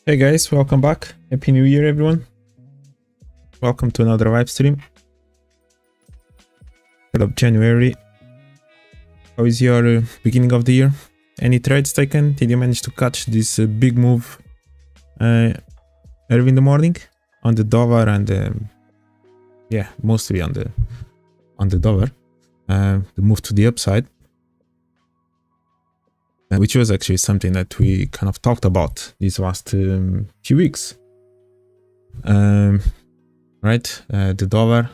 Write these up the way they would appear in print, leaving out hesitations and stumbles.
Hey guys, welcome back. Happy New Year, everyone. Welcome to another live stream. 3rd of January. How is your beginning of the year? Any trades taken? Did you manage to catch this big move early in the morning on the dollar and yeah, mostly on the dollar. The move to the upside, which was actually something that we kind of talked about these last few weeks. Right, the dollar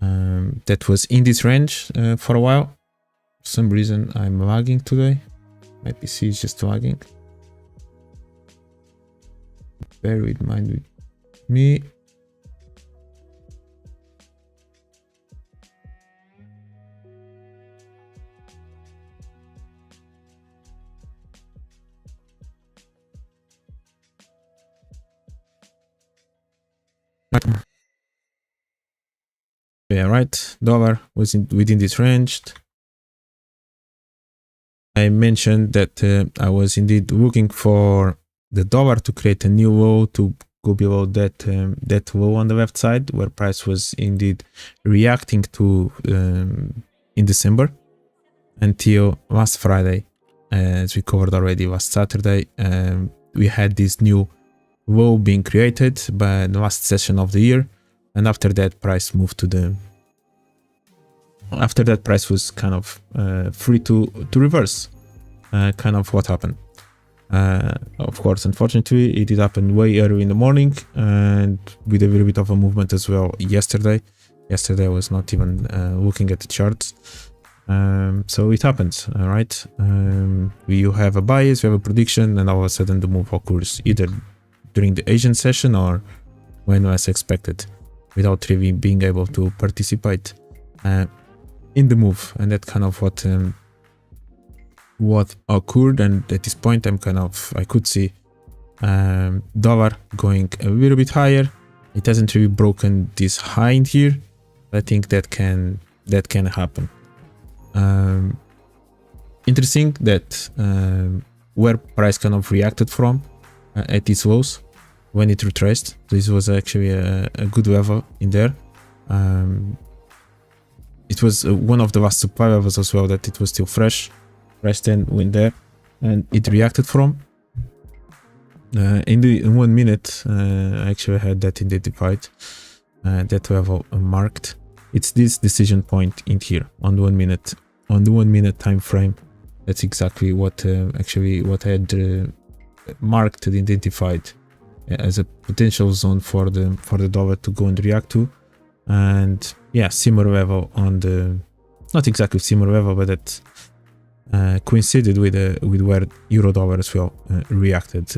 that was in this range for a while. For some reason I'm lagging today. Maybe PC is just lagging. Bear with me. Yeah, right. Dollar was within this range. I mentioned that I was indeed looking for the dollar to create a new low to go below that low on the left side, where price was indeed reacting to in December until last Friday, as we covered already last Saturday. We had this new low being created by the last session of the year, and after that price moved to the price was kind of free to reverse kind of what happened. Of course, unfortunately, it did happen way early in the morning and with a little bit of a movement as well yesterday. Yesterday I was not even looking at the charts. So it happens, right? You have a bias, you have a prediction, and all of a sudden the move occurs either during the Asian session or when less expected, without really being able to participate in the move. And that's kind of what occurred. And at this point I could see dollar going a little bit higher. It hasn't really broken this high in here. I think that can happen. Interesting that where price kind of reacted from at its lows when it retraced. This was actually a good level in there. It was one of the last supply levels as well that it was still fresh. Price then went there and it reacted from. In 1 minute, I actually had that identified, that level marked. It's this decision point in here on the 1 minute time frame. That's exactly what what I had marked and identified as a potential zone for the dollar to go and react to. And yeah, similar level on the, not exactly similar level, but that coincided with where euro dollar as well reacted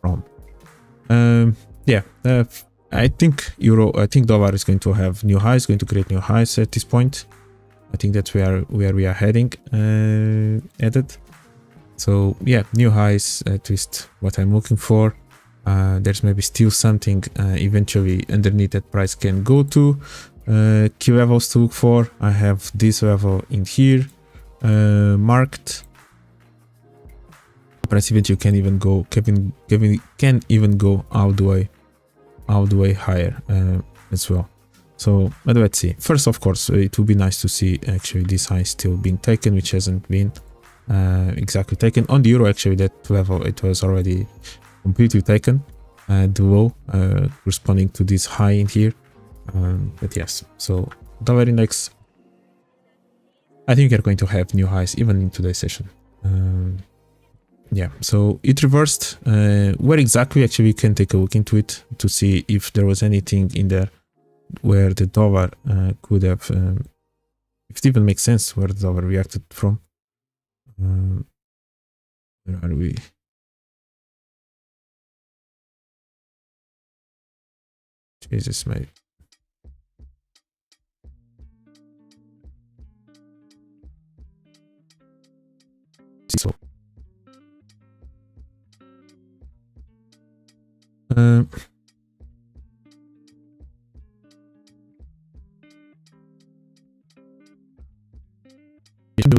from. I think dollar is going to have new highs, going to create new highs at this point. I think that's where we are heading at it. So yeah, new highs, at least what I'm looking for. There's maybe still something eventually underneath that price can go to. Key levels to look for. I have this level in here marked. Price eventually can even go all the way higher as well. So but let's see. First, of course, it would be nice to see actually this high still being taken, which hasn't been exactly taken. On the euro, actually, that level, it was already completely taken, the low corresponding to this high in here. But yes, so dollar index, I think you're going to have new highs even in today's session. Yeah, so it reversed. Where exactly, actually, we can take a look into it to see if there was anything in there where the dollar could have, if it even makes sense where the dollar reacted from. Where are we? Jesus, mate. So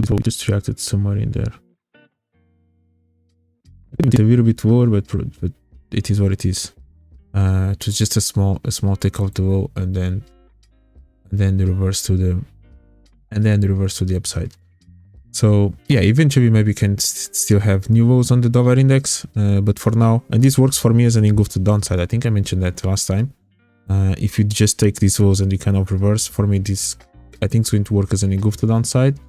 we just reacted somewhere in there. It's a little bit lower, but it is what it is. It was just a small take off the low, and then the reverse to the upside. So yeah, eventually maybe can still have new lows on the dollar index, but for now, and this works for me as an engulf to downside. I think I mentioned that last time. If you just take these lows and you kind of reverse, for me this I think it's going to work as an engulf to downside.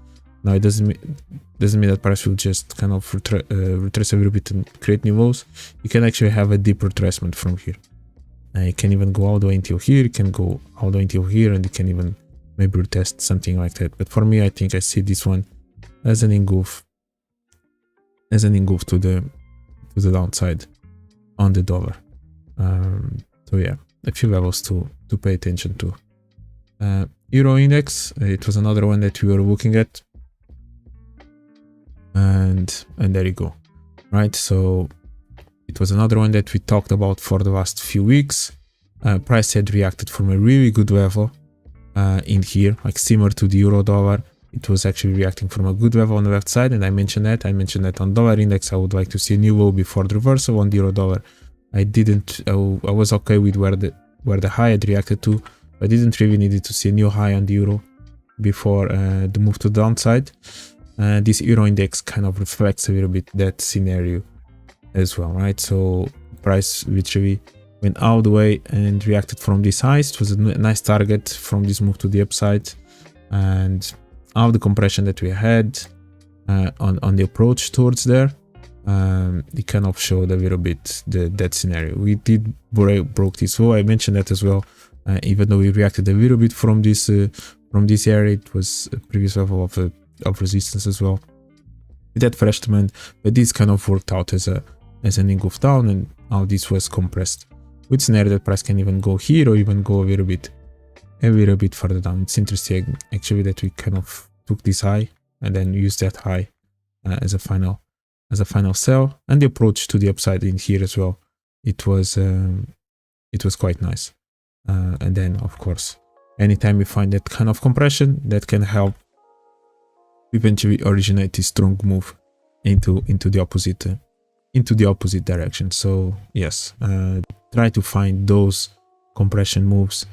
Now it doesn't mean that price will just kind of retrace a little bit and create new lows. You can actually have a deep retracement from here. You can even go all the way until here. You can go all the way until here, and you can even maybe retest something like that. But for me, I think I see this one as an engulf to the downside on the dollar. So yeah, a few levels to pay attention to. Euro index, it was another one that we were looking at, and there you go, right? So it was another one that we talked about for the last few weeks. Price had reacted from a really good level in here, like similar to the euro dollar. It was actually reacting from a good level on the left side, and I mentioned that on dollar index I would like to see a new low before the reversal. On the euro dollar I was okay with where the high had reacted to. I didn't really need to see a new high on the euro before the move to the downside. This euro index kind of reflects a little bit that scenario as well, right? So price literally went all the way and reacted from this highs. It was a nice target from this move to the upside, and all the compression that we had on the approach towards there, it kind of showed a little bit that scenario. We did broke this low. I mentioned that as well. Even though we reacted a little bit from this area, it was a previous level of resistance as well. With that fresh demand, but this kind of worked out as an engulf down, and all this was compressed. With scenario that price can even go here or even go a little bit further down. It's interesting actually that we kind of took this high and then used that high as a final sell, and the approach to the upside in here as well. It was quite nice. And then of course, anytime we find that kind of compression, that can help eventually originate this strong move into the opposite direction. So yes, try to find those compression moves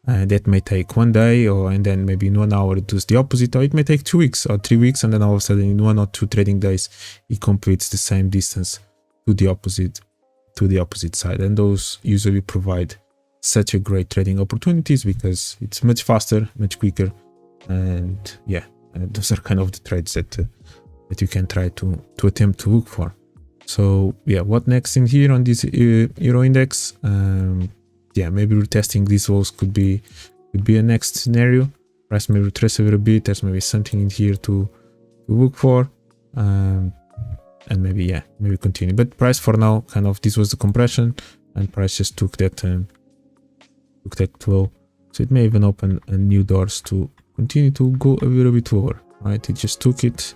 that may take one day, and then maybe in 1 hour it does the opposite, or it may take 2 weeks or 3 weeks, and then all of a sudden in 1 or 2 trading days it completes the same distance to the opposite side. And those usually provide such a great trading opportunities because it's much faster, much quicker, and yeah, those are kind of the trades that you can try to attempt to look for. So yeah, what next in here on this euro index? Yeah, maybe retesting these lows could be a next scenario. Price may retrace a little bit. There's maybe something in here to look for, and maybe continue. But price for now, kind of, this was the compression, and price just took that low. So it may even open new doors to continue to go a little bit lower, right? It just took it,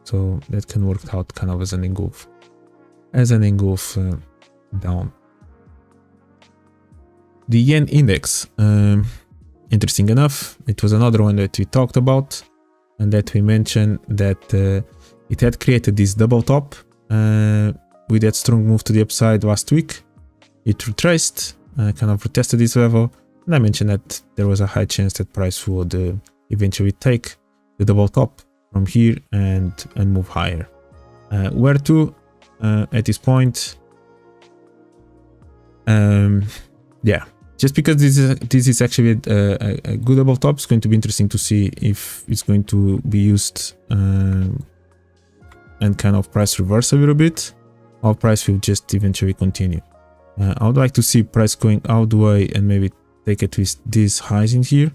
so that can work out kind of as an engulf down. The yen index, interesting enough, it was another one that we talked about, and that we mentioned that it had created this double top with that strong move to the upside last week. It retraced, kind of retested this level, and I mentioned that there was a high chance that price would eventually take the double top from here and move higher. Where to at this point? Yeah, just because this is actually a good double top, it's going to be interesting to see if it's going to be used and kind of price reverse a little bit, or price will just eventually continue. I would like to see price going all the way and maybe take at least these highs in here.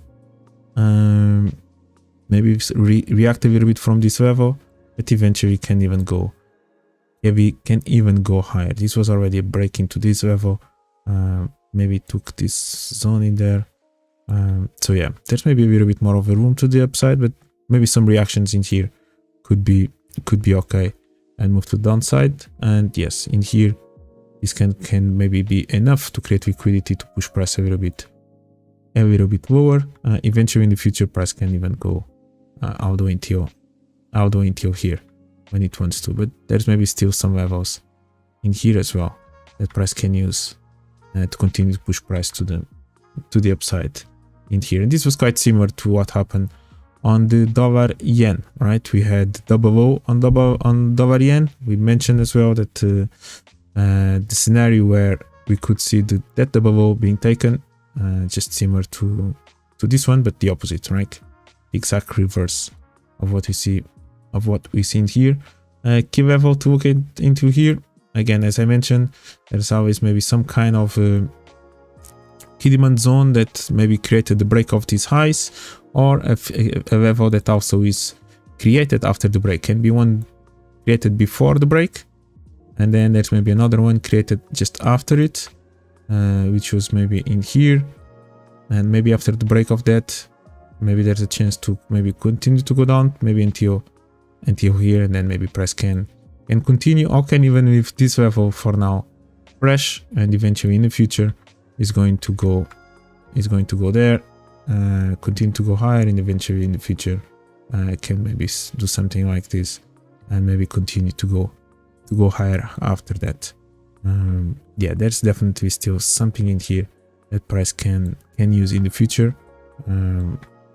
Maybe react a little bit from this level, but eventually can even go higher. This was already a break into this level. Maybe took this zone in there. So yeah, there's maybe a little bit more of a room to the upside, but maybe some reactions in here could be okay, and move to the downside. And yes, in here this can maybe be enough to create liquidity to push price a little bit lower. Eventually in the future, price can even go all the way until here when it wants to, but there's maybe still some levels in here as well that price can use to continue to push price to the upside in here. And this was quite similar to what happened on the dollar yen, right? We had double O on dollar yen. We mentioned as well that the scenario where we could see that double O being taken, just similar to this one, but the opposite, right? The exact reverse of what we see in here. Key level to look into here. Again, as I mentioned, there's always maybe some kind of key demand zone that maybe created the break of these highs, or a level that also is created after the break. Can be one created before the break, and then there's maybe another one created just after it, which was maybe in here, and maybe after the break of that, maybe there's a chance to maybe continue to go down, maybe until here, and then maybe price can continue, or can even leave this level for now fresh, and eventually in the future is going to go there, continue to go higher, and eventually in the future can maybe do something like this, and maybe continue to go higher after that. Yeah, there's definitely still something in here that price can use in the future.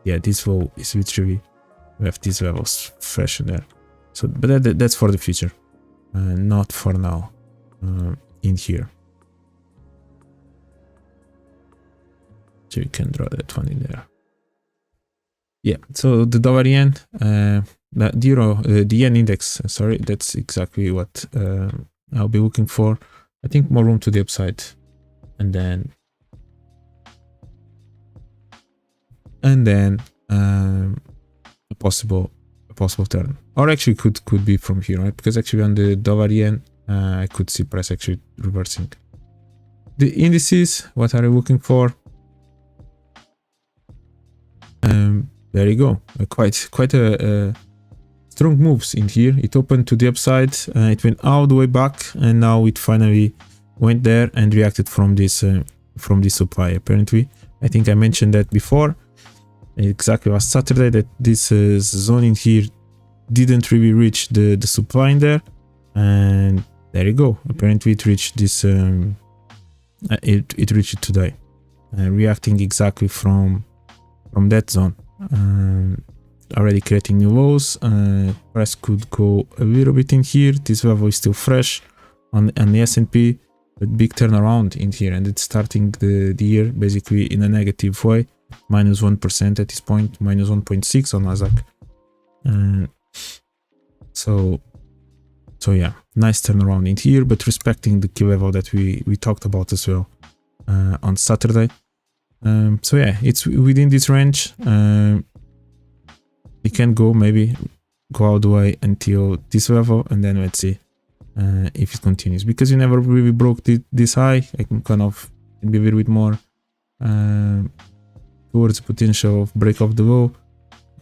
Yeah, this low is literally, we have these levels fresh in there. So, but that's for the future, not for now in here. So you can draw that one in there. Yeah, so the dollar yen, the yen index, sorry, that's exactly what I'll be looking for. I think more room to the upside, and then a possible turn, or actually could be from here, right? Because actually on the dollar yen, I could see price actually reversing. The indices, what are you looking for? There you go. Quite a strong moves in here. It opened to the upside, it went all the way back, and now it finally went there and reacted from this supply. Apparently, I think I mentioned that before. Exactly last Saturday, that this zone in here didn't really reach the supply in there, and there you go. Apparently, it reached this. It reached it today, reacting exactly from that zone. Already creating new lows. Price could go a little bit in here. This level is still fresh on the S&P, but big turnaround in here, and it's starting the year basically in a negative way, minus 1% at this point, minus 1.6 on Nasdaq. So yeah, nice turnaround in here, but respecting the key level that we talked about as well on Saturday. So yeah, it's within this range. It can maybe go all the way until this level, and then let's see if it continues, because you never really broke this high. I can kind of be a little bit more towards potential of break of the low,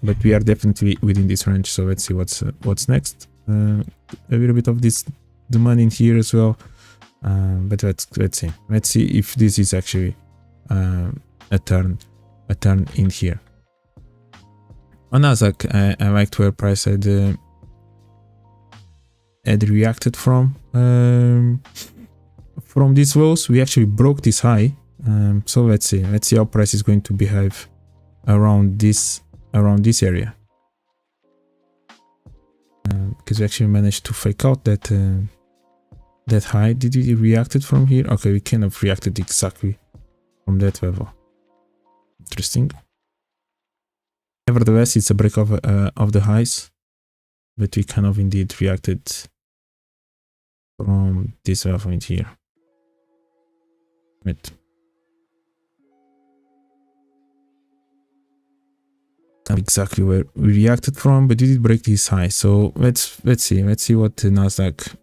but we are definitely within this range. So let's see what's next. A little bit of this demand in here as well, but let's see if this is actually a turn in here. On Nasdaq, I liked where price had reacted from these lows. We actually broke this high, so let's see how price is going to behave around this area, because we actually managed to fake out that high. Did we reacted from here? Okay, we kind of reacted exactly from that level. Interesting. Nevertheless, it's a break of the highs, but we kind of indeed reacted from this level in here. Right. Exactly where we reacted from, but we did break this high. So let's see what the Nasdaq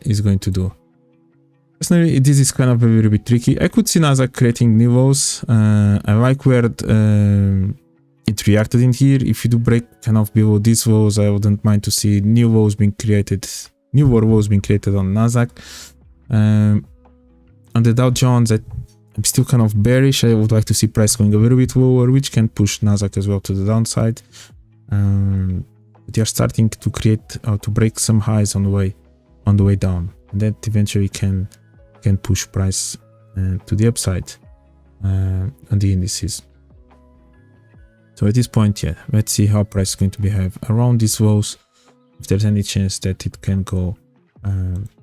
is going to do. Personally, this is kind of a little bit tricky. I could see Nasdaq creating new lows. I like where it reacted in here. If you do break kind of below these lows, I wouldn't mind to see new lows being created, newer lows being created on Nasdaq. On the Dow Jones, I'm still kind of bearish. I would like to see price going a little bit lower, which can push Nasdaq as well to the downside. But they are starting to create to break some highs on the way down. that eventually can push price to the upside on the indices. So at this point, yeah, let's see how price is going to behave around these lows, if there's any chance that it can go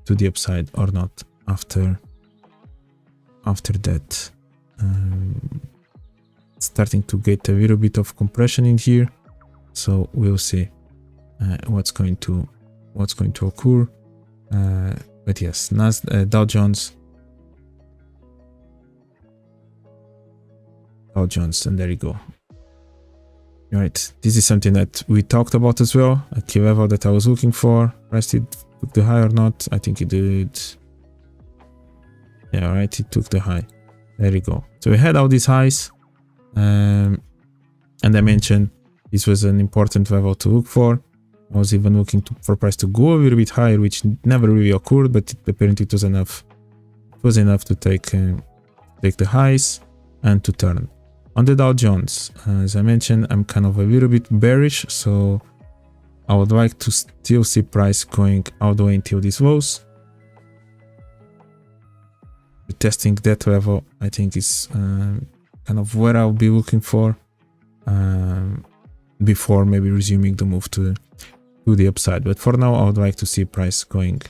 to the upside or not after that. Starting to get a little bit of compression in here, so we'll see what's going to occur. But yes, Dow Jones, and there you go. All right, this is something that we talked about as well, a key level that I was looking for. Price did took the high or not? I think it did. Yeah, all right, it took the high. There you go. So we had all these highs, and I mentioned this was an important level to look for. I was even looking for price to go a little bit higher, which never really occurred, but apparently it was enough. It was enough to take the highs and to turn. On the Dow Jones, as I mentioned, I'm kind of a little bit bearish, so I would like to still see price going all the way until these lows. Testing that level, I think, is kind of where I'll be looking for before maybe resuming the move to the upside. But for now, I would like to see price going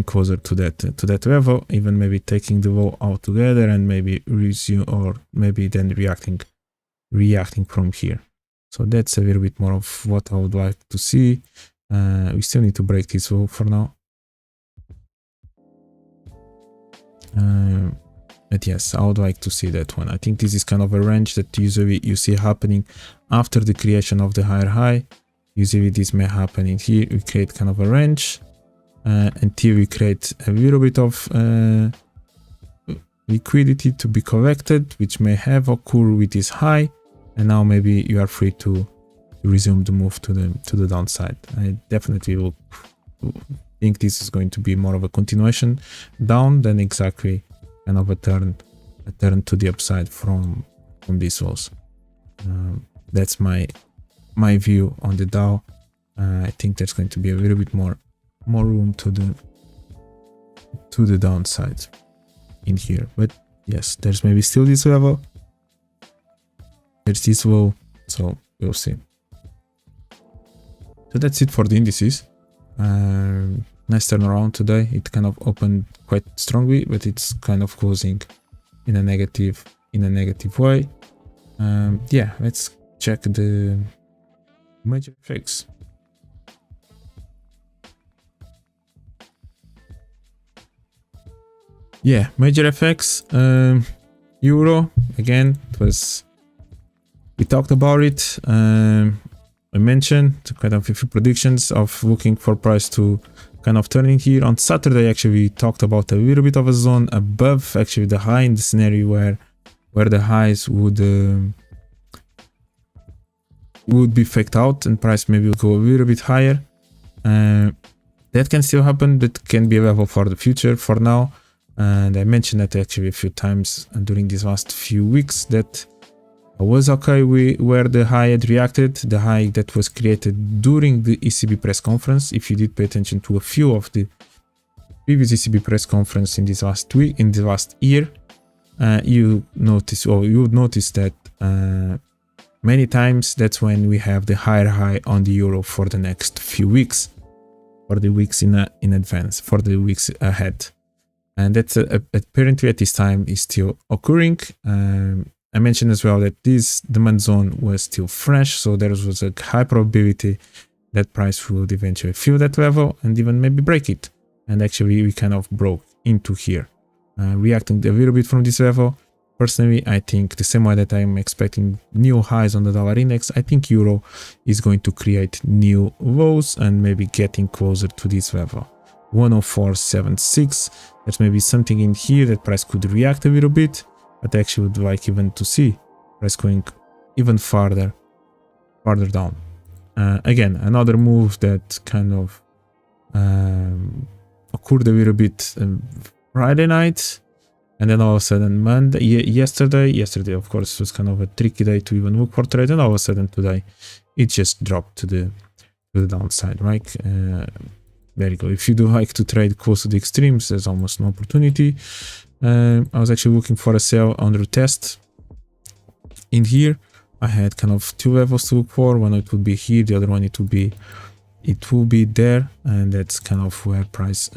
closer to that level, even maybe taking the low altogether and maybe resume, or maybe then reacting from here. So that's a little bit more of what I would like to see. We still need to break this low for now. But yes, I would like to see that one. I think this is kind of a range that usually you see happening after the creation of the higher high. Usually this may happen in here. We create kind of a range until we create a little bit of liquidity to be collected, which may have occurred with this high, and now maybe you are free to resume the move to the downside. I definitely will think this is going to be more of a continuation down than exactly kind of a turn to the upside from these lows. That's my view on the Dow. I think there's going to be a little bit more room to the downside in here, but yes, there's maybe still this level, there's this low, so we'll see. So that's it for the indices. Nice turnaround today. It kind of opened quite strongly, but it's kind of closing in a negative way. Yeah, let's check the major FX. Yeah, major FX, euro again. We talked about it. I mentioned kind of a few predictions of looking for price to kind of turning here. On Saturday, actually, we talked about a little bit of a zone above actually the high, in the scenario where the highs would be faked out and price maybe will go a little bit higher. That can still happen. That can be a level for the future. For now, and I mentioned that actually a few times during these last few weeks, that I was okay with where the high had reacted, the high that was created during the ECB press conference. If you did pay attention to a few of the previous ECB press conference in this last week, in the last year, you would notice that many times that's when we have the higher high on the euro for the next few weeks, for the weeks in advance, for the weeks ahead. And that's apparently at this time is still occurring. I mentioned as well that this demand zone was still fresh, so there was a high probability that price would eventually fill that level and even maybe break it. And actually we kind of broke into here, reacting a little bit from this level. Personally, I think the same way that I'm expecting new highs on the dollar index, I think euro is going to create new lows and maybe getting closer to this level. 104.76. There's maybe something in here that price could react a little bit, but I actually would like even to see price going even farther down. Again, another move that kind of occurred a little bit Friday night, and then all of a sudden Monday, yesterday of course was kind of a tricky day to even look for trade, and all of a sudden today it just dropped to the downside, right? there you go. If you do like to trade close to the extremes, there's almost no opportunity. I was actually looking for a sell under test. In here, I had kind of two levels to look for. One it would be here, the other one it will be there, and that's kind of where price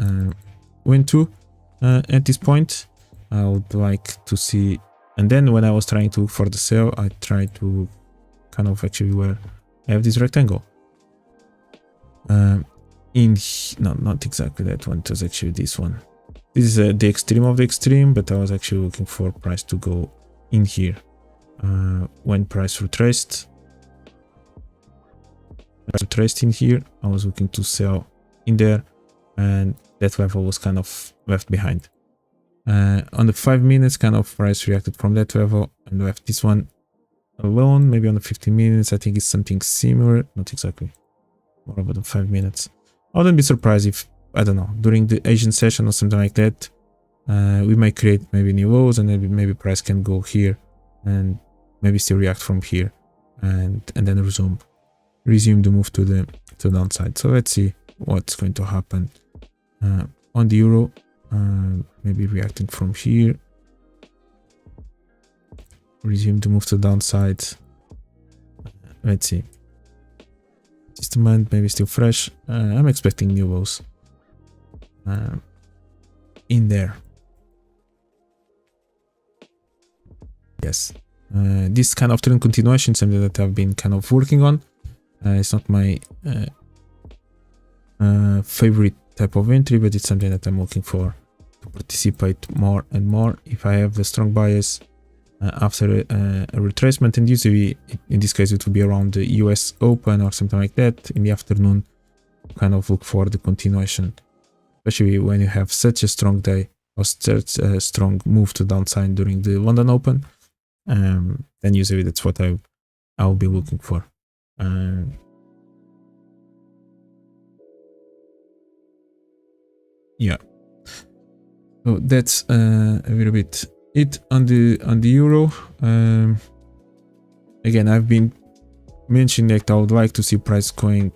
went to at this point. I would like to see, and then when I was trying to look for the sell, I tried to kind of actually where I have this rectangle. No, not exactly that one. It was actually this one. This is the extreme of the extreme, but I was actually looking for price to go in here. When price retraced in here, I was looking to sell in there, and that level was kind of left behind. On the 5 minutes, kind of price reacted from that level and left this one alone. Maybe on the 15 minutes, I think it's something similar, not exactly, more over the 5 minutes. I wouldn't be surprised if, I don't know, during the Asian session or something like that, we might create maybe new lows, and maybe price can go here and maybe still react from here, and then resume the move to the downside. So let's see what's going to happen on the euro. Maybe reacting from here, resume the move to the downside. Let's see. This demand maybe still fresh. I'm expecting new lows in there. Yes, this kind of trend continuation, something that I've been kind of working on. It's not my favorite type of entry, but it's something that I'm looking for to participate more and more if I have the strong bias after a retracement. And usually in this case it will be around the US Open or something like that in the afternoon. Kind of look for the continuation, especially when you have such a strong day or such a strong move to downside during the London Open. Then usually that's what I'll be looking for. Yeah, so that's a little bit it on the euro. Again, I've been mentioning that I would like to see price going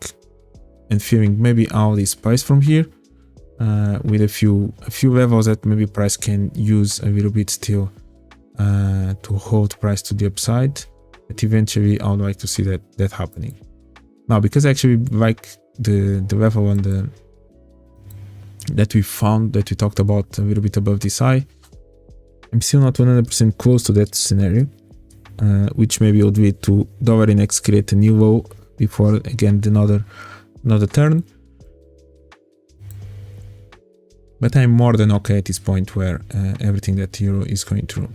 and feeling maybe all this price from here, with a few levels that maybe price can use a little bit still to hold price to the upside. But eventually I would like to see that happening. Now, because I actually like the level on the that we found, that we talked about a little bit above this high, I'm still not 100% close to that scenario, which maybe would lead to dollar index create a new low before again another turn. But I'm more than okay at this point where everything that euro is going through.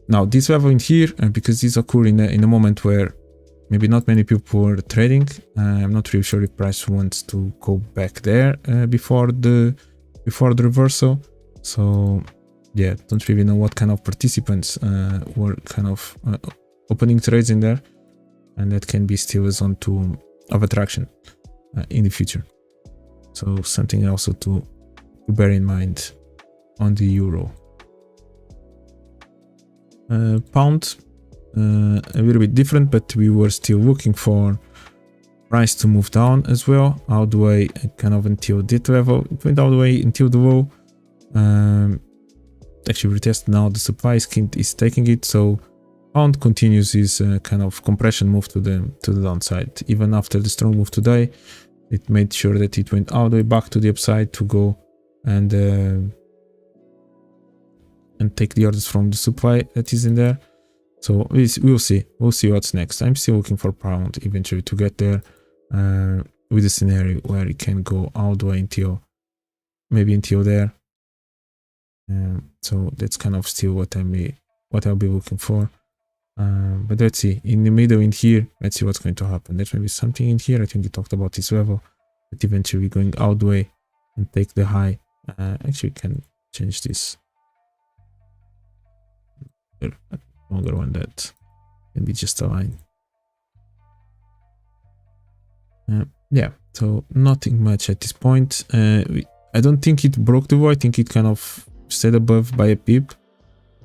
Now this level in here, because this occurred in a moment where maybe not many people were trading, I'm not really sure if price wants to go back there before the reversal. So yeah, don't really know what kind of participants were kind of opening trades in there, and that can be still a zone of attraction in the future. So something also to bear in mind on the euro. Pound, a little bit different, but we were still looking for price to move down as well, all the way kind of until that level. It went all the way until the low. Actually retest now, the supply is taking it, so pound continues his kind of compression move to the downside. Even after the strong move today, it made sure that it went all the way back to the upside to go and take the orders from the supply that is in there. So we'll see what's next. I'm still looking for pound eventually to get there, with a scenario where it can go all the way until there. So that's kind of still what I'll be looking for. But let's see, in the middle in here, let's see what's going to happen. There's maybe something in here. I think we talked about this level, but eventually going all the way and take the high. Actually, we can change this. Longer one that can be just a line. Yeah, so nothing much at this point. I don't think it broke the wall. I think it kind of stayed above by a pip,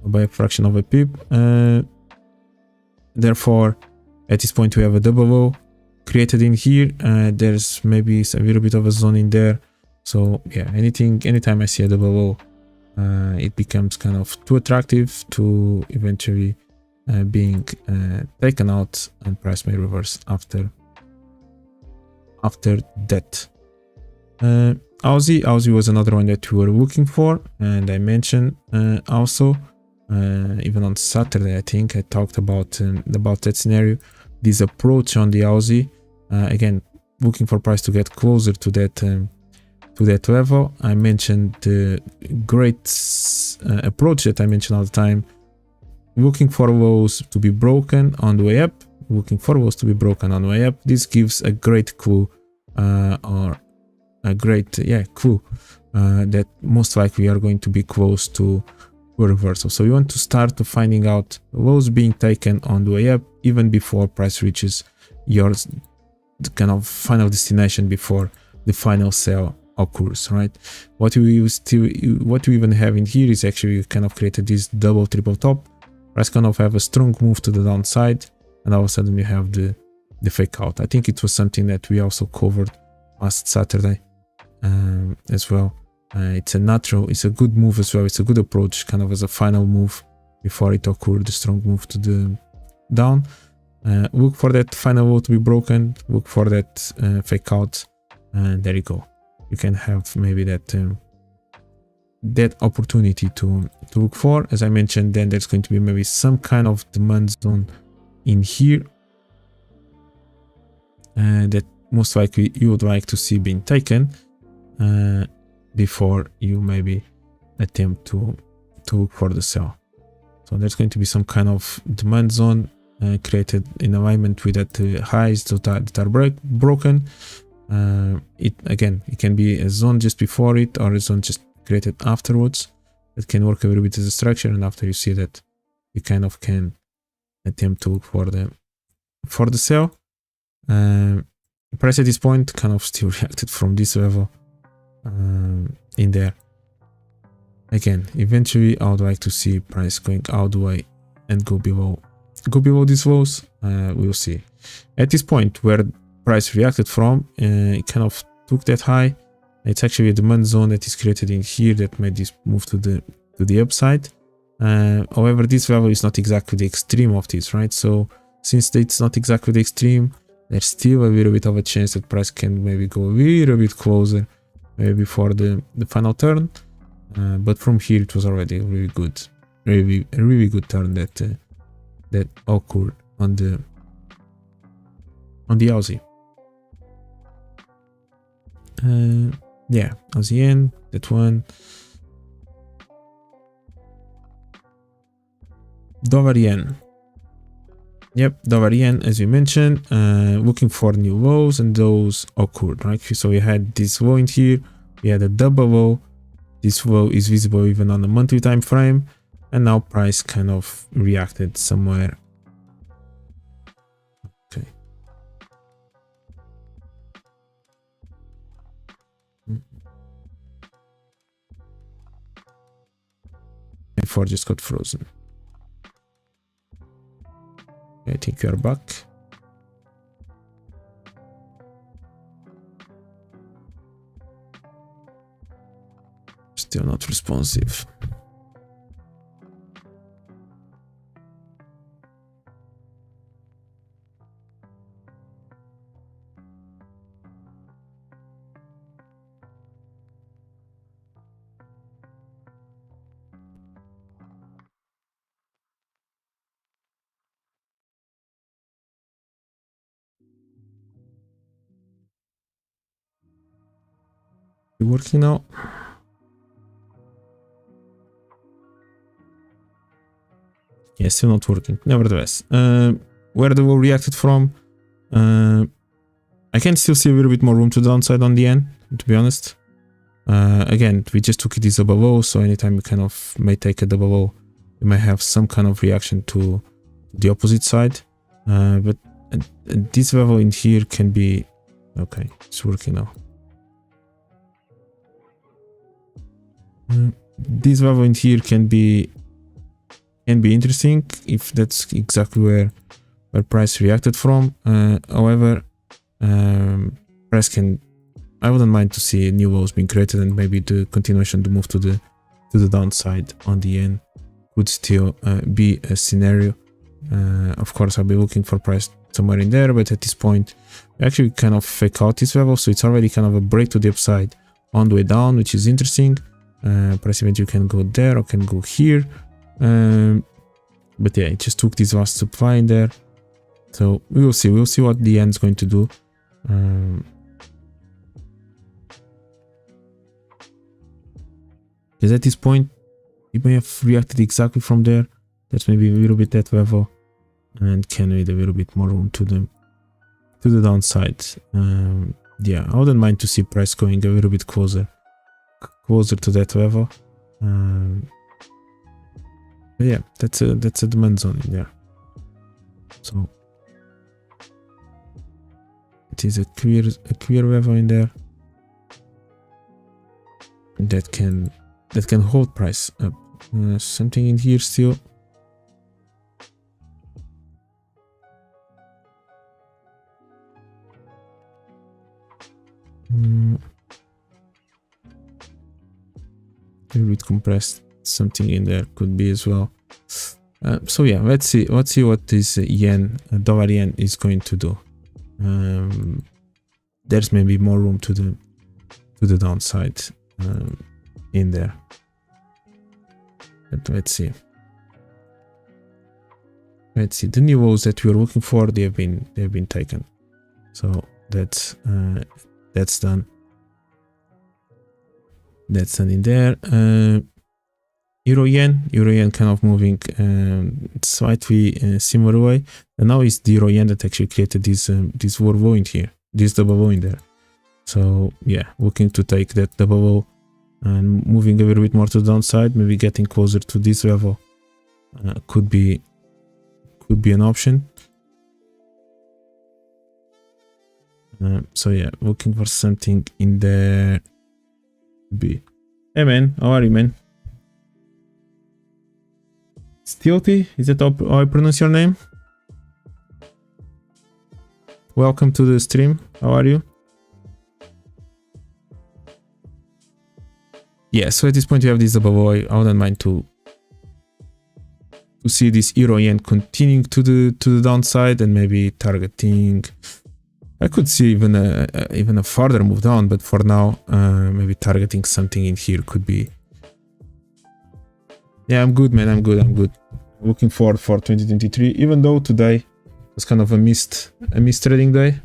by a fraction of a pip. Therefore, at this point we have a double low, created in here. There's maybe a little bit of a zone in there. So yeah, anytime I see a double O, it becomes kind of too attractive to eventually being taken out, and price may reverse after that. Aussie was another one that we were looking for, and I mentioned also even on Saturday, I think I talked about that scenario, this approach on the Aussie. Again, looking for price to get closer to that level. I mentioned the great approach that I mention all the time, looking for lows to be broken on the way up, looking for lows to be broken on the way up. This gives a great clue, or a great clue that most likely are going to be close to a reversal. So you want to start to finding out lows being taken on the way up even before price reaches your kind of final destination, before the final sell occurs, right? What we even have in here is actually kind of created this double triple top. Price kind of have a strong move to the downside, and all of a sudden you have the fake out. I think it was something that we also covered last Saturday as well. It's a good move as well. It's a good approach kind of as a final move before it occurred, the strong move to the down. Look for that final low to be broken, look for that fake out, and there you go. You can have maybe that opportunity to look for. As I mentioned, then there's going to be maybe some kind of demand zone in here that most likely you would like to see being taken before you maybe attempt to look for the sell. So there's going to be some kind of demand zone created in alignment with that highs that are broken. It can be a zone just before it, or a zone just created afterwards. That can work a little bit as a structure, and after you see that, you kind of can attempt to look for the sell. Price at this point kind of still reacted from this level in there. Again, eventually I would like to see price going all the way and go below these lows. We'll see. At this point where price reacted from, it kind of took that high. It's actually a demand zone that is created in here that made this move to the upside. However, this level is not exactly the extreme of this, right? So since it's not exactly the extreme, there's still a little bit of a chance that price can maybe go a little bit closer, maybe before the final turn. But from here it was already a really good turn that occurred on the Aussie. Yeah, Aussie yen, that one. Dollar yen. Yep, dollar yen, as we mentioned, looking for new lows, and those occurred, right? So we had this low in here, we had a double low. This low is visible even on the monthly time frame, and now price kind of reacted somewhere. Okay. Before just got frozen. I think we are back. Still not responsive. Working now. Yeah, still not working. Nevertheless, where the low reacted from, I can still see a little bit more room to the downside on the end, to be honest. Again, we just took it as double low, so anytime you kind of may take a double low, you may have some kind of reaction to the opposite side. But this level in here can be okay. It's working now. This level in here can be interesting if that's exactly where price reacted from. However, Price can, I wouldn't mind to see new lows being created, and maybe the continuation to move to the downside on the end would still be a scenario. Of course, I'll be looking for price somewhere in there, but at this point we actually kind of fake out this level, so it's already kind of a break to the upside on the way down, which is interesting. Price event, you can go there or can go here, but yeah, it just took this last supply in there, so we'll see what the end's going to do. Because at this point it may have reacted exactly from there. That's maybe a little bit that level, and can leave a little bit more room to the downside. Yeah, I wouldn't mind to see price going a little bit closer to that level. But yeah, that's a demand zone in there. So it is a clear level in there that can hold price up. Something in here still. A bit compressed, something in there could be as well. So yeah, let's see what this dollar yen is going to do. There's maybe more room to the downside in there, but let's see the new lows that we are looking for. They've been taken, so that's done. That's done in there. Euro yen kind of moving slightly similar way, and now it's the euro yen that actually created this double low in here, this double low in there. So yeah, looking to take that double low and moving a little bit more to the downside, maybe getting closer to this level could be an option. So yeah, looking for something in there. B. Hey man, how are you, man? Stealthy, is that how I pronounce your name? Welcome to the stream. How are you? Yeah, so at this point we have this double low. I wouldn't mind to see this euro yen continuing to the downside and maybe targeting. I could see even a further move down, but for now, maybe targeting something in here could be. Yeah, I'm good, man. I'm good. Looking forward for 2023. Even though today was kind of a missed trading day.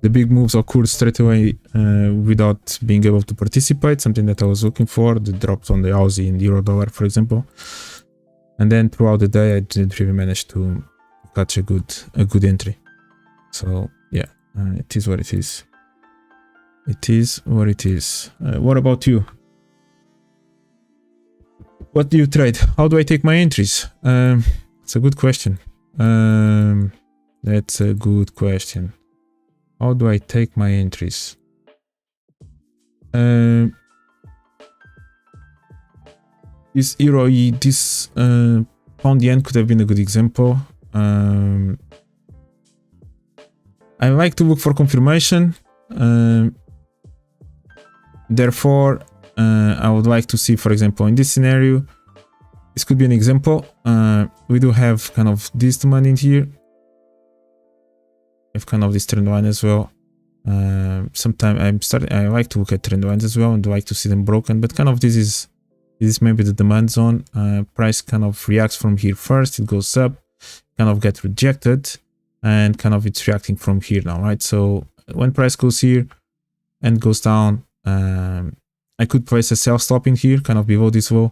The big moves occurred straight away without being able to participate. Something that I was looking for. The drops on the Aussie and Euro dollar, for example. And then throughout the day, I didn't really manage to catch a good entry. So yeah, it is what it is. It is what it is. What about you? What do you trade? How do I take my entries? It's a good question. That's a good question. How do I take my entries? This euro, this pound yen could have been a good example. I like to look for confirmation. Therefore, I would like to see, for example, in this scenario, this could be an example. We do have kind of this demand in here. We have kind of this trend line as well. Sometimes I like to look at trend lines as well and like to see them broken, but kind of this is maybe the demand zone. Price kind of reacts from here first, it goes up, kind of gets rejected, and kind of it's reacting from here now, right? So when price goes here and goes down, I could place a sell stop in here, kind of below this low.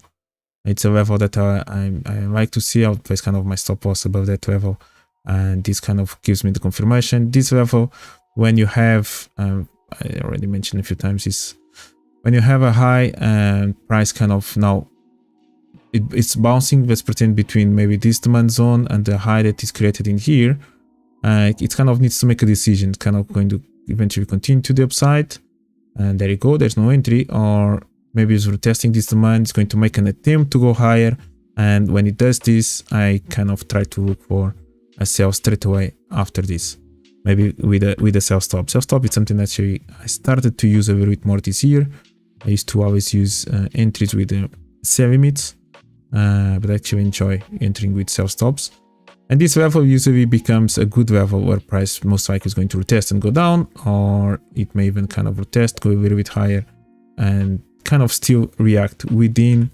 It's a level that I like to see. I would place kind of my stop loss above that level, and this kind of gives me the confirmation. This level, when you have, I already mentioned a few times, is when you have a high price kind of now, it's bouncing. Let's pretend between maybe this demand zone and the high that is created in here. It kind of needs to make a decision. It's kind of going to eventually continue to the upside, and there you go. There's no entry, or maybe it's retesting this demand. It's going to make an attempt to go higher, and when it does this, I kind of try to look for a sell straight away after this. maybe with a sell stop. Sell stop is something that actually I started to use a little bit more this year. I used to always use entries with 7 limits, but I actually enjoy entering with sell stops. And this level usually becomes a good level where price most likely is going to retest and go down, or it may even kind of retest, go a little bit higher, and kind of still react within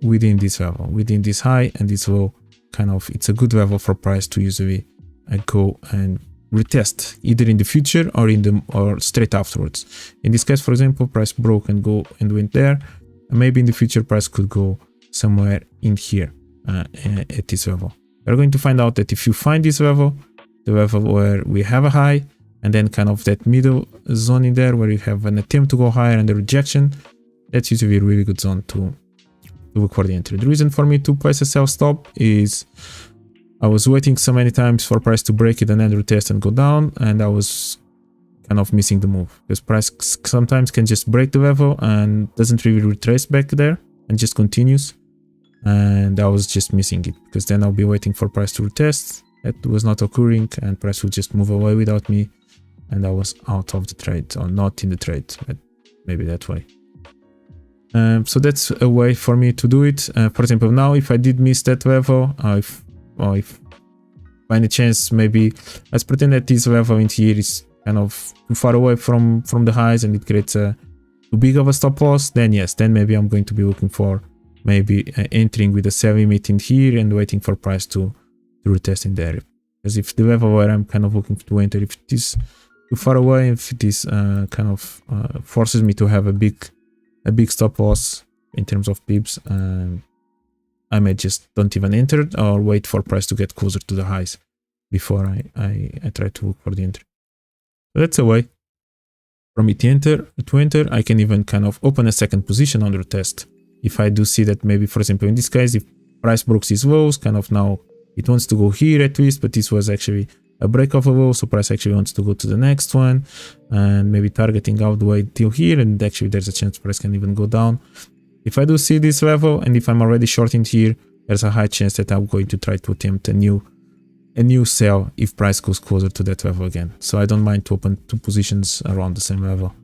this level, within this high and this low. Kind of, it's a good level for price to usually go and retest either in the future or straight afterwards. In this case, for example, price broke and went there, and maybe in the future price could go somewhere in here at this level. We're going to find out that if you find this level, the level where we have a high, and then kind of that middle zone in there where you have an attempt to go higher and a rejection, that's usually a really good zone to look for the entry. The reason for me to place a sell stop is I was waiting so many times for price to break it and then retest and go down, and I was kind of missing the move, because price sometimes can just break the level and doesn't really retrace back there and just continues. And I was just missing it, because then I'll be waiting for price to retest. That was not occurring, and price would just move away without me, and I was out of the trade, or not in the trade, but maybe that way. So that's a way for me to do it. For example, now if I did miss that level, if by any chance, maybe let's pretend that this level in here is kind of too far away from the highs and it creates a too big of a stop loss, then yes, then maybe I'm going to be looking for maybe entering with a sell limit in here and waiting for price to retest in there. Because if the level where I'm kind of looking to enter, if it is too far away, if it is kind of forces me to have a big stop loss in terms of pips, I may just don't even enter or wait for price to get closer to the highs before I try to look for the entry. So that's a way for me to enter. I can even kind of open a second position on the retest. If I do see that maybe, for example, in this case, if price broke these lows, kind of now it wants to go here at least, but this was actually a break of a low, so price actually wants to go to the next one and maybe targeting all the way till here, and actually there's a chance price can even go down. If I do see this level, and if I'm already short in here, there's a high chance that I'm going to try to attempt a new sell if price goes closer to that level again. So I don't mind to open two positions around the same level,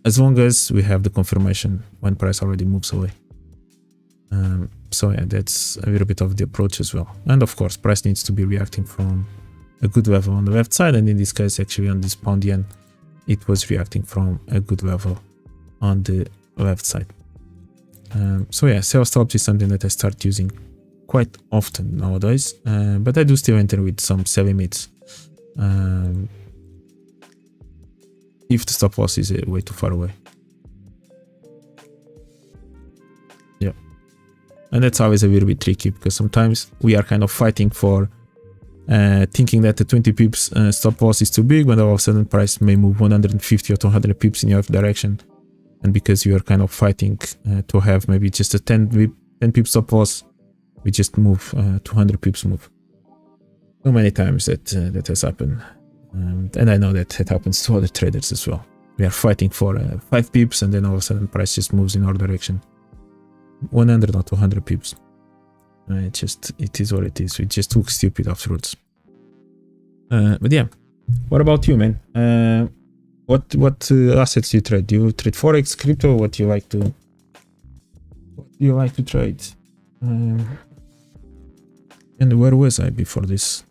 as long as we have the confirmation when price already moves away. So yeah, that's a little bit of the approach as well. And of course, price needs to be reacting from a good level on the left side, and in this case, actually on this pound yen, it was reacting from a good level on the left side. So yeah, sell stops is something that I start using quite often nowadays, but I do still enter with some sell limits if the stop loss is way too far away. Yeah, and that's always a little bit tricky, because sometimes we are kind of fighting for thinking that the 20 pips stop loss is too big, when all of a sudden price may move 150 or 200 pips in your direction, and because you are kind of fighting to have maybe just a 10 pip stop loss, we just move 200 pips move. So many times that has happened, and I know that it happens to other traders as well. We are fighting for 5 pips, and then all of a sudden price just moves in our direction 100 or 200 pips. It is what it is. We just look stupid afterwards. But yeah, what about you, man? What assets do you trade? Do you trade Forex, crypto? What do you like to trade? And where was I before this?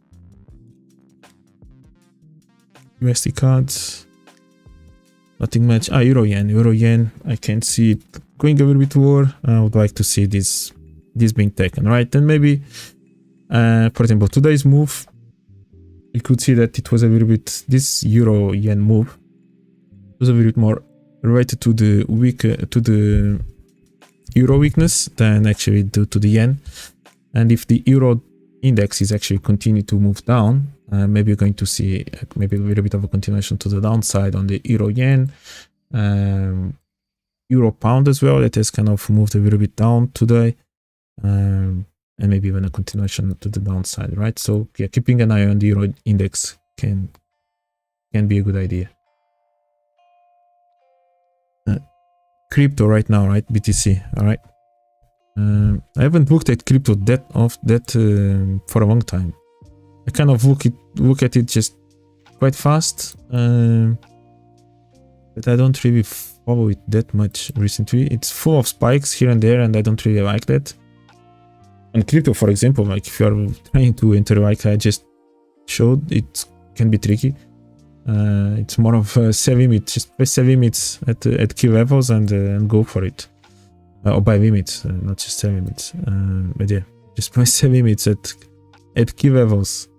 USD cards. Nothing much. Euro yen. I can see it going a little bit lower. I would like to see this being taken, right? And maybe, for example, today's move, you could see that it was a little bit, this euro yen move was a little bit more related to the euro weakness than actually to the yen. And if the euro index is actually continue to move down, maybe you're going to see maybe a little bit of a continuation to the downside on the euro yen, euro pound as well, that has kind of moved a little bit down today. And maybe even a continuation to the downside, right? So yeah, keeping an eye on the euro index can be a good idea. Crypto right now, right? BTC, all right. I haven't looked at crypto that for a long time. I kind of look at it just quite fast, but I don't really follow it that much recently. It's full of spikes here and there, and I don't really like that. And crypto, for example, like if you are trying to enter, like I just showed, it can be tricky. It's more of a sell limit. Just press sell limits at key levels and go for it. Or buy limits, not just sell limits. But yeah, just press sell limits at key levels.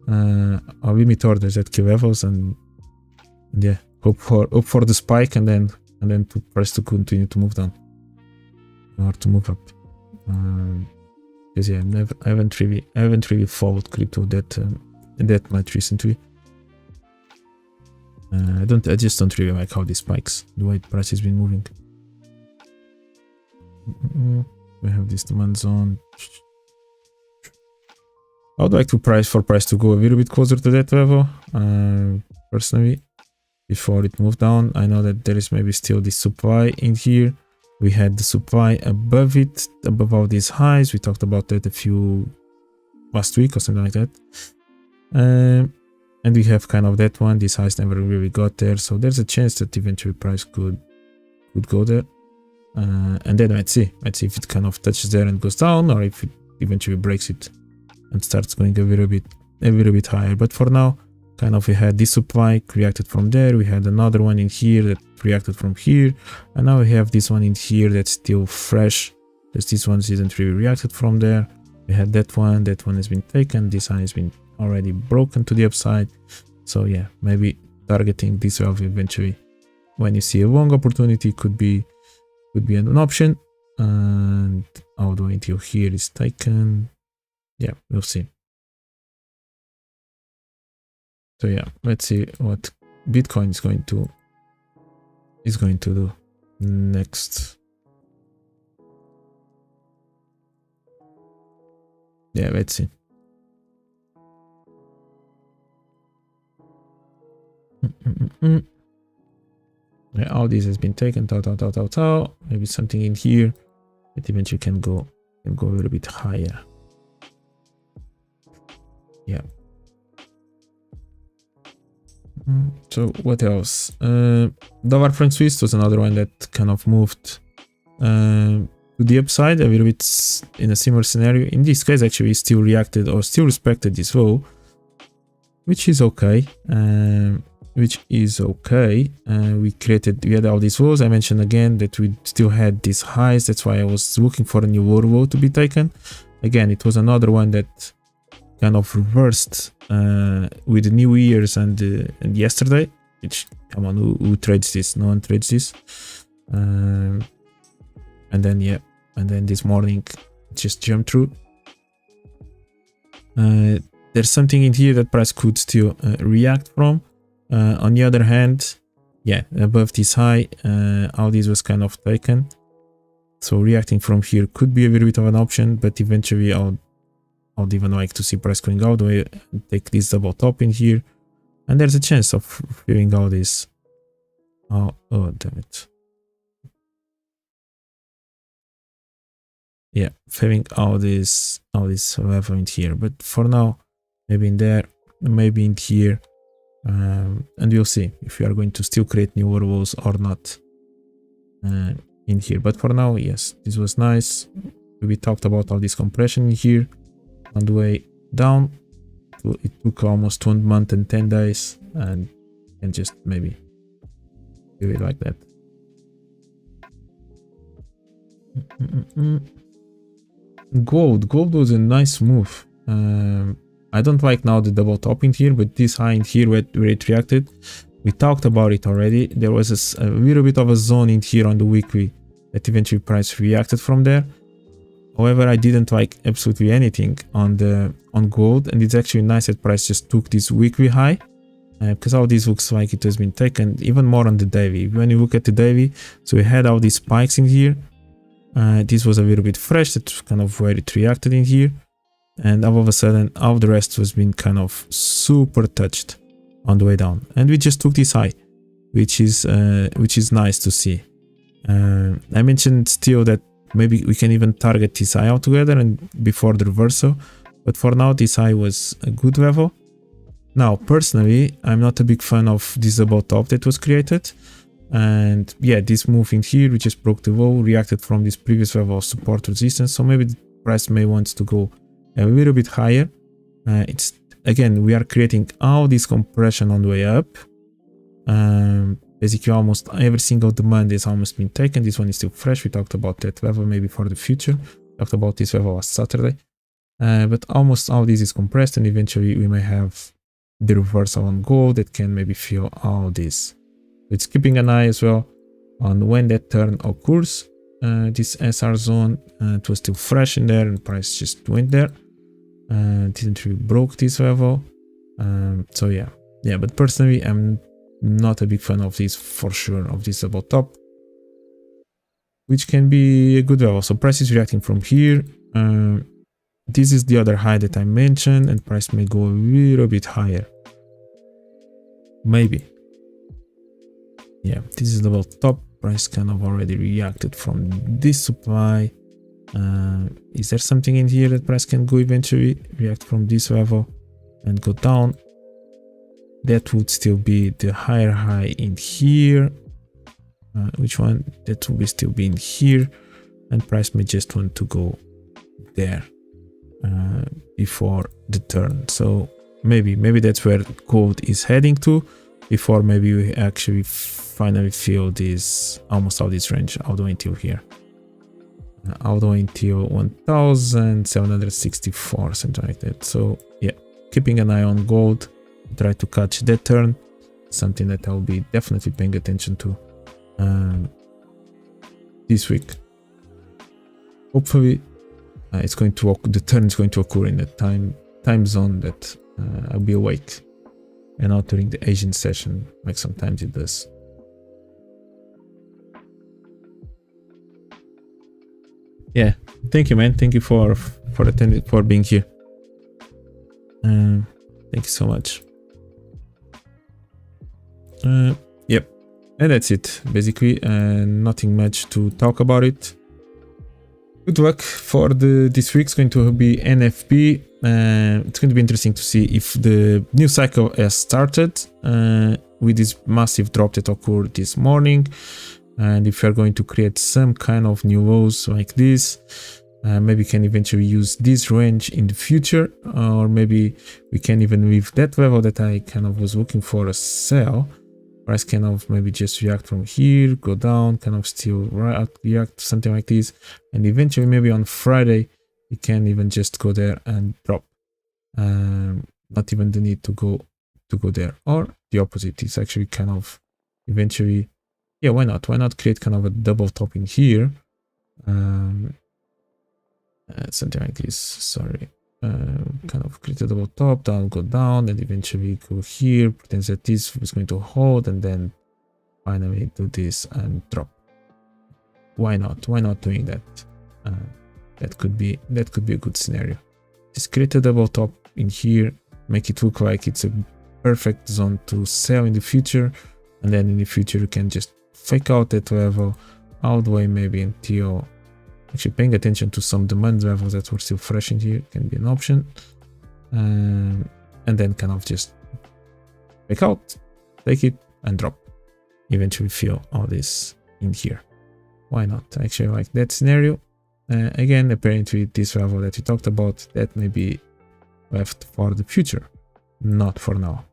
Or limit orders at key levels, and yeah, hope for the spike, and then to press to continue to move down or to move up. Because yeah, I haven't really followed crypto that much recently. I just don't really like how this spikes, the way the price has been moving. We have this demand zone. I would like to price to go a little bit closer to that level, personally, before it moved down. I know that there is maybe still this supply in here. We had the supply above it, above all these highs. We talked about that last week or something like that. And we have kind of that one. These highs never really got there, so there's a chance that eventually price could go there. And then let's see if it kind of touches there and goes down, or if it eventually breaks it and starts going a little bit higher. But for now, kind of we had this supply reacted from there. We had another one in here that reacted from here, and now we have this one in here that's still fresh. This one isn't really reacted from there. We had that one has been taken. This one has been already broken to the upside. So yeah, maybe targeting this level eventually when you see a long opportunity could be an option. And all the way until here is taken. Yeah, we'll see. So yeah, let's see what Bitcoin is going to do next. Yeah, let's see. Yeah, all this has been taken. Maybe something in here that eventually can go a little bit higher. Yeah. So what else? Dollar franc Swiss was another one that kind of moved to the upside a little bit in a similar scenario. In this case, actually, we still reacted or still respected this low, which is okay. We had all these lows. I mentioned again that we still had these highs. That's why I was looking for a new lower low to be taken. Again, it was another one that kind of reversed with the New Year's and yesterday. Which, come on, who trades this? No one trades this. And then this morning it just jumped through. There's something in here that price could still react from. On the other hand, yeah, above this high, all this was kind of taken. So reacting from here could be a little bit of an option, but eventually I'd even like to see price going all the way and take this double top in here. And there's a chance of filling all this. Oh damn it. Yeah, filling all this level in here. But for now, maybe in there, maybe in here. And we'll see if we are going to still create new walls or not in here. But for now, yes, this was nice. We talked about all this compression in here on the way down. It took almost 1 month and 10 days, and just maybe do it like that. Gold was a nice move. I don't like now the double top in here, but this high in here where it reacted, we talked about it already. There was a little bit of a zone in here on the weekly that eventually price reacted from there. However, I didn't like absolutely anything on gold, and it's actually nice that price just took this weekly high, because all this looks like it has been taken. Even more on the daily. When you look at the daily, so we had all these spikes in here. This was a little bit fresh. That's kind of where it reacted in here. And all of a sudden, all the rest was being kind of super touched on the way down, and we just took this high, which is nice to see. I mentioned still that maybe we can even target this high altogether and before the reversal, but for now this high was a good level. Now, personally, I'm not a big fan of this double top that was created. And yeah, this move in here, we just broke the wall, reacted from this previous level of support resistance. So maybe the price may want to go a little bit higher. It's again, we are creating all this compression on the way up. Basically, almost every single demand is almost been taken. This one is still fresh. We talked about that level maybe for the future. Talked about this level last Saturday. But almost all this is compressed, and eventually we may have the reversal on gold that can maybe fill all this. It's keeping an eye as well on when that turn occurs. This SR zone, it was still fresh in there, and price just went there. Didn't really broke this level. So yeah, but personally, I'm not a big fan of this for sure, of this double top, which can be a good level. So price is reacting from here. This is the other high that I mentioned, and price may go a little bit higher. Maybe. Yeah, this is double top. Price kind of already reacted from this supply. Is there something in here that price can go eventually react from this level and go down? That would still be the higher high in here. Which one? That will still be in here, and price may just want to go there before the turn. So maybe that's where gold is heading to, before maybe we actually finally feel this almost all this range all the way until here, all the way until 1764, something like that. So yeah, keeping an eye on gold, try to catch that turn, something that I'll be definitely paying attention to this week. Hopefully it's going to the turn is going to occur in the time zone that I'll be awake, and not during the Asian session like sometimes it does. Yeah, thank you, man. Thank you for attending, for being here. Thank you so much. Yep, and that's it basically. Nothing much to talk about it. Good luck for this week's going to be NFP. It's going to be interesting to see if the new cycle has started with this massive drop that occurred this morning, and if we are going to create some kind of new lows like this. Maybe we can eventually use this range in the future, or maybe we can even leave that level that I kind of was looking for a sell. Price kind of maybe just react from here, go down, kind of still react something like this, and eventually maybe on Friday we can even just go there and drop. Not even the need to go there, or the opposite. It's actually kind of eventually, yeah, why not create kind of a double top in here, something like this. Sorry. Kind of create a double top, down, go down, and eventually go here, pretend that this is going to hold, and then finally do this and drop. Why not doing that? That could be a good scenario. Just create a double top in here, make it look like it's a perfect zone to sell in the future, and then in the future you can just fake out that level all the way maybe until actually paying attention to some demand levels that were still fresh in here can be an option, and then kind of just fake out, take it and drop, eventually fill all this in here. Why not? I actually like that scenario. Again, apparently this level that we talked about, that may be left for the future, not for now.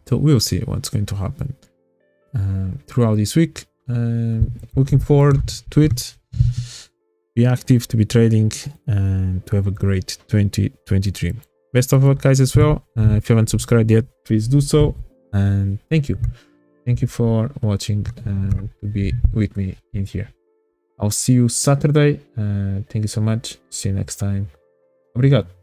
So we'll see what's going to happen throughout this week. Looking forward to it. Be active, to be trading, and to have a great 2023. Best of luck, guys, as well. If you haven't subscribed yet, please do so. And thank you for watching and to be with me in here. I'll see you Saturday. Thank you so much. See you next time. Obrigado.